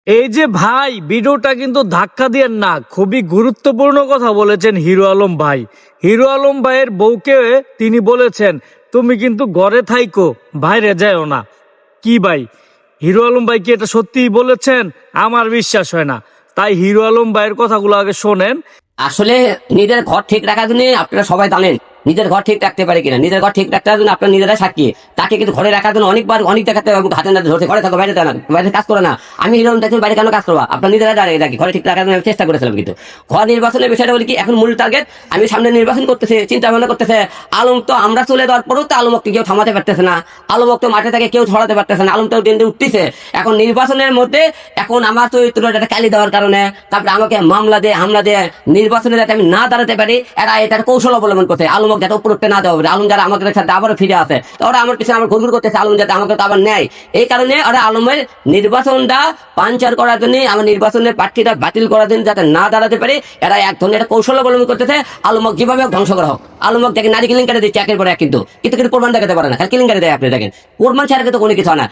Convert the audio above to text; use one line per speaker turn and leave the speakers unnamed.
এই যে ভাই, ভিডিওটা কিন্তু ধাক্কা দিয়েন না, খুবই গুরুত্বপূর্ণ কথা বলেছেন হিরো আলম ভাই। হিরো আলম ভাইয়ের বউকে তিনি বলেছেন তুমি কিন্তু ঘরে থাইকো, বাইরে যাও না। কি ভাই, হিরো আলম ভাই কি এটা সত্যিই বলেছেন? আমার বিশ্বাস হয় না। তাই হিরো আলম ভাইয়ের কথাগুলো আগে শোনেন।
আসলে নিজের ঘর ঠিক রাখার জন্য আপনারা সবাই জানেন নিজের ঘর ঠিক রাখতে পারে কিনা। নিজের ঘর ঠিক রাখার জন্য আপনার নিজেরা সাক্ষী। তাকে কিন্তু ঘরে রাখার জন্য অনেকবার অনেক দেখাতে হাতে না ধরতে, ঘরে থাকো, বাইরে না, বাইরে কাজ করো না। আমি এরকম দেখুন বাইরে কেন কাজ করবা, আপনার নিজেরা দাঁড়িয়ে রাখি ঘরে ঠিক রাখার জন্য আমি চেষ্টা করেছিলাম। কিন্তু ঘর নির্বাচনের বিষয়টা বলি কি, এখন মূল টার্গেট আমি সামনে নির্বাচন করতেছি, চিন্তা ভাবনা করতেছে। আলম তো আমরা চলে যাওয়ার পরেও তো আলমকে কেউ থামাতে পারতেছে না। আলমক তো মাঠে থেকে কেউ ছড়াতে পারতেছে না। আলম তো দিন দিন উঠতেছে। এখন নির্বাচনের মধ্যে এখন আমার চরিত্রটা কালি দেওয়ার কারণে তারপরে আমাকে মামলা দিয়ে হামলা দিয়ে নির্বাচনে যাতে আমি না দাঁড়াতে পারি, এরা এটার কৌশল অবলম্বন করতে আলমক যাতে উপর উঠতে না দেওয়া হবে। আলম যারা আমাকে সাথে আবারও ফিরে আসে, তো ওরা আমার পিছনে আমার ঘুরঘুর করতেছে, আলম যাতে আমাকে তো আবার নেয়। এই কারণে ওরা আলমের নির্বাচনটা পাঞ্চার করার জন্য, আমার নির্বাচনের প্রার্থীটা বাতিল করার জন্য যাতে না দাঁড়াতে পারে, এরা এক ধরনের একটা কৌশল অবলম্বন করতেছে। আলমক যেভাবে ধ্বংস করা হোক। আলমক দেখে নারী কেলেঙ্কারি দিচ্ছে একের পর এক, কিন্তু কিন্তু প্রমাণ দেখাতে পারে না, খালি কেলেঙ্কারি দেয়। আপনি দেখেন প্রমাণ ছাড়া তো কোনো কিছু হয় না।